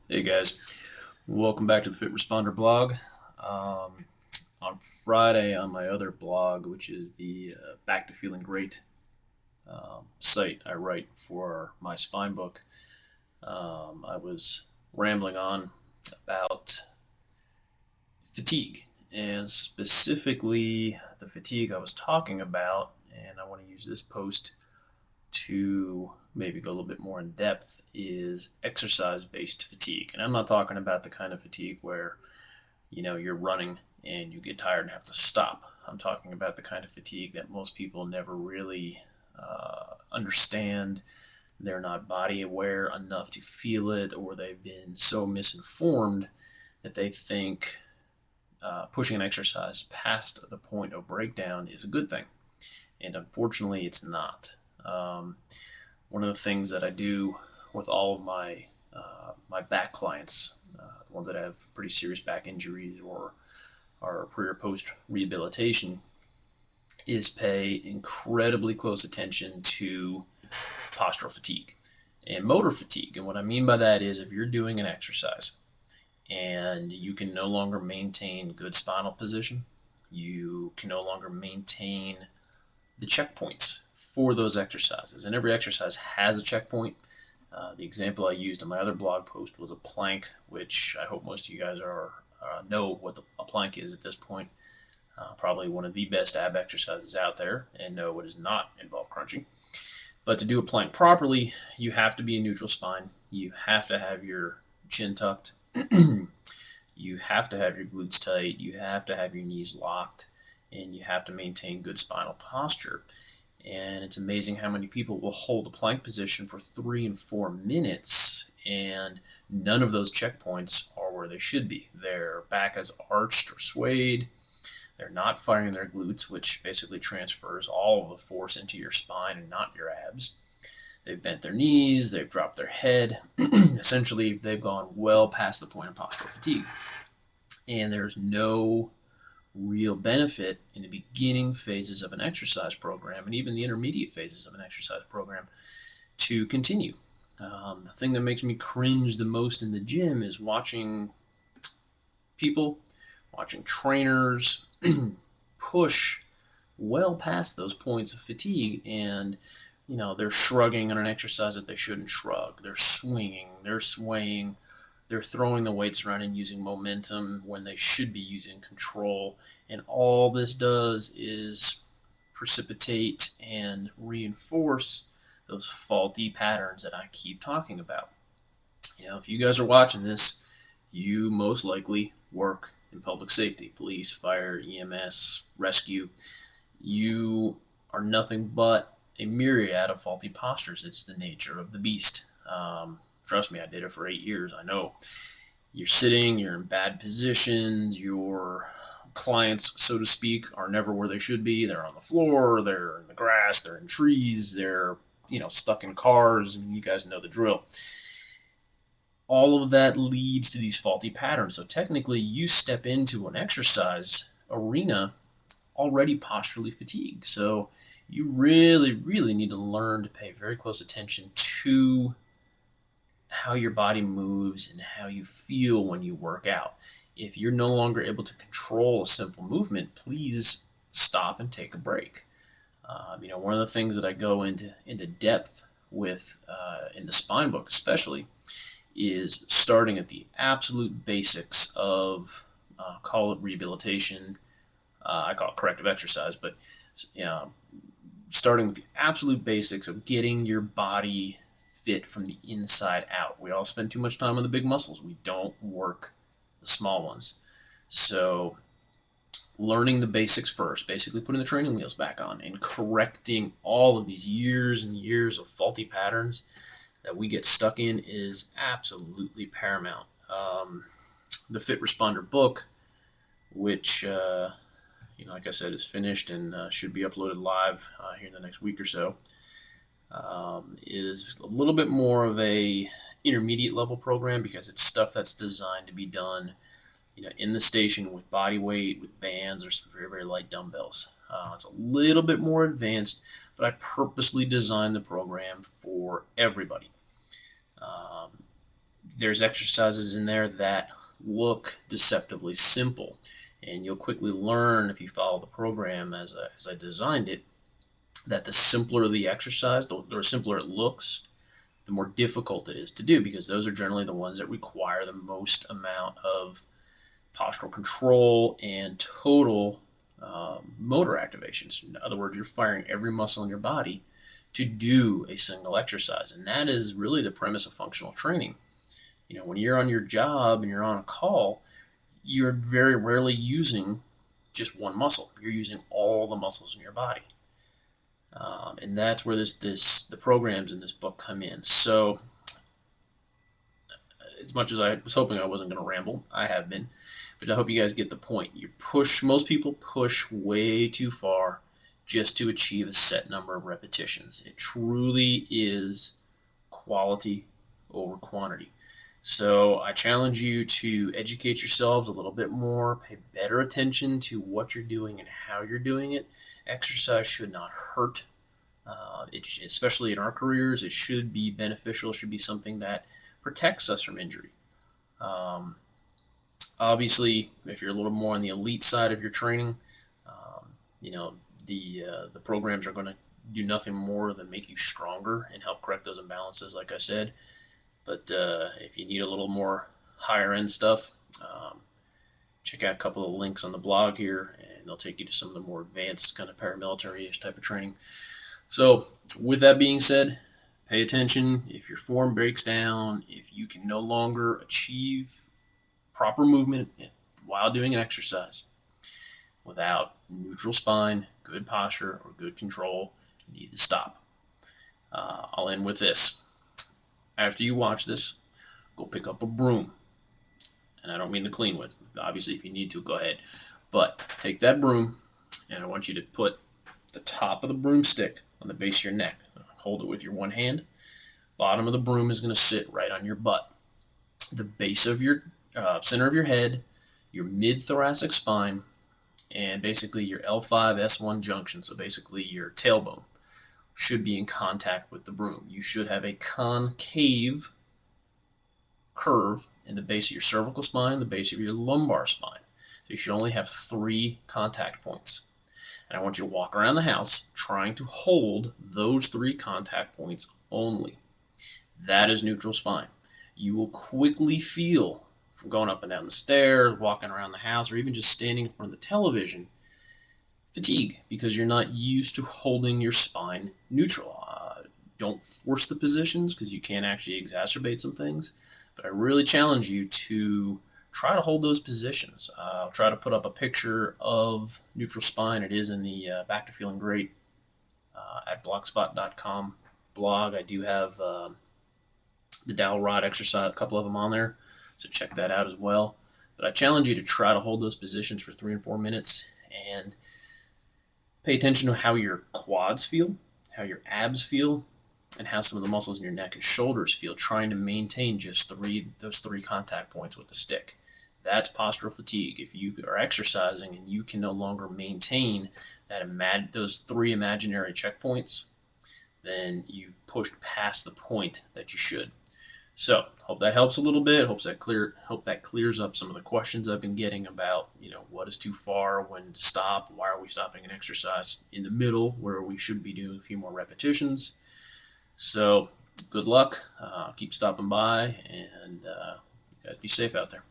Hey guys, welcome back to the Fit Responder blog. Um, on Friday, on my other blog, which is the Back to Feeling Great site I write for my spine book, I was rambling on about fatigue, and specifically the fatigue I was talking about. And I want to use this post to maybe go a little bit more in depth is exercise based fatigue. And I'm not talking about the kind of fatigue where you're running and you get tired and have to stop. I'm talking about the kind of fatigue that most people never really understand. They're not body aware enough to feel it, or they've been so misinformed that they think pushing an exercise past the point of breakdown is a good thing. And unfortunately, it's not. Um, One of the things that I do with all of my back clients, the ones that have pretty serious back injuries or are pre or post rehabilitation, is pay incredibly close attention to postural fatigue and motor fatigue. And what I mean by that is if you're doing an exercise and you can no longer maintain good spinal position, you can no longer maintain the checkpoints for those exercises. And every exercise has a checkpoint. The example I used in my other blog post was a plank, which I hope most of you guys know what a plank is at this point. Probably one of the best ab exercises out there, and no, it does not involve crunching. But to do a plank properly, you have to be in neutral spine. You have to have your chin tucked. You have to have your glutes tight. You have to have your knees locked, and you have to maintain good spinal posture. And it's amazing how many people will hold the plank position for 3 and 4 minutes, and none of those checkpoints are where they should be. Their back is arched or swayed. They're not firing their glutes, which basically transfers all of the force into your spine and not your abs. They've bent their knees, they've dropped their head. Essentially, they've gone well past the point of postural fatigue. And there's no real benefit in the beginning phases of an exercise program and even the intermediate phases of an exercise program to continue. The thing that makes me cringe the most in the gym is watching people, watching trainers push well past those points of fatigue, and they're shrugging on an exercise that they shouldn't shrug. They're swinging, they're swaying, they're throwing the weights around and using momentum when they should be using control. And all this does is precipitate and reinforce those faulty patterns that I keep talking about. If you guys are watching this, you most likely work in public safety, police, fire, EMS, rescue. You are nothing but a myriad of faulty postures. It's the nature of the beast. Trust me, I did it for 8 years. I know. You're sitting, you're in bad positions, your clients, so to speak, are never where they should be. They're on the floor, they're in the grass, they're in trees, they're, stuck in cars. I mean, you guys know the drill. All of that leads to these faulty patterns. So technically, you step into an exercise arena already posturally fatigued. So you really, really need to learn to pay very close attention to how your body moves and how you feel when you work out. If you're no longer able to control a simple movement, please stop and take a break. One of the things that I go into depth with in the spine book, especially, is starting at the absolute basics of call it rehabilitation. I call it corrective exercise, but starting with the absolute basics of getting your body fit from the inside out. We all spend too much time on the big muscles. We don't work the small ones. So learning the basics first, basically putting the training wheels back on and correcting all of these years and years of faulty patterns that we get stuck in is absolutely paramount. The Fit Responder book, which, like I said, is finished and should be uploaded live here in the next week or so, is a little bit more of a intermediate level program because it's stuff that's designed to be done in the station with body weight, with bands, or some very, very light dumbbells. It's a little bit more advanced, but I purposely designed the program for everybody. Um, there's exercises in there that look deceptively simple, and you'll quickly learn if you follow the program as I designed it, that the simpler the exercise, the simpler it looks, the more difficult it is to do, because those are generally the ones that require the most amount of postural control and total motor activations. In other words, you're firing every muscle in your body to do a single exercise, and that is really the premise of functional training. When you're on your job and you're on a call, you're very rarely using just one muscle. You're using all the muscles in your body. And that's where the programs in this book come in. So as much as I was hoping I wasn't going to ramble, I have been, but I hope you guys get the point. Most people push way too far just to achieve a set number of repetitions. It truly is quality over quantity. So I challenge you to educate yourselves a little bit more, pay better attention to what you're doing and how you're doing it. Exercise should not hurt. Especially in our careers, it should be beneficial. It should be something that protects us from injury. Um, Obviously, if you're a little more on the elite side of your training, um, you know the programs are going to do nothing more than make you stronger and help correct those imbalances, like I said. But if you need a little more higher end stuff, check out a couple of links on the blog here, and they'll take you to some of the more advanced kind of paramilitary-ish type of training. So with that being said, pay attention. If your form breaks down, if you can no longer achieve proper movement while doing an exercise without neutral spine, good posture, or good control, you need to stop. I'll end with this. After you watch this, go pick up a broom. And I don't mean to clean with. Obviously, if you need to, go ahead. But take that broom, and I want you to put the top of the broomstick on the base of your neck. Hold it with your one hand. Bottom of the broom is going to sit right on your butt. The base of your center of your head, your mid-thoracic spine, and basically your L5-S1 junction, so basically your tailbone, should be in contact with the broom. You should have a concave curve in the base of your cervical spine, the base of your lumbar spine. So you should only have 3 contact points. And I want you to walk around the house trying to hold those 3 contact points only. That is neutral spine. You will quickly feel, from going up and down the stairs, walking around the house, or even just standing in front of the television, fatigue, because you're not used to holding your spine neutral. Don't force the positions, because you can actually exacerbate some things. But I really challenge you to try to hold those positions. I'll try to put up a picture of neutral spine. It is in the Back to Feeling Great at blogspot.com blog. I do have the dowel rod exercise, a couple of them on there, so check that out as well. But I challenge you to try to hold those positions for 3 and 4 minutes, and pay attention to how your quads feel, how your abs feel, and how some of the muscles in your neck and shoulders feel, trying to maintain just those 3 contact points with the stick. That's postural fatigue. If you are exercising and you can no longer maintain those 3 imaginary checkpoints, then you've pushed past the point that you should. So, hope that helps a little bit. Hope that clears up some of the questions I've been getting about, what is too far, when to stop, why are we stopping an exercise in the middle where we should be doing a few more repetitions. So, good luck. Keep stopping by, and guys, be safe out there.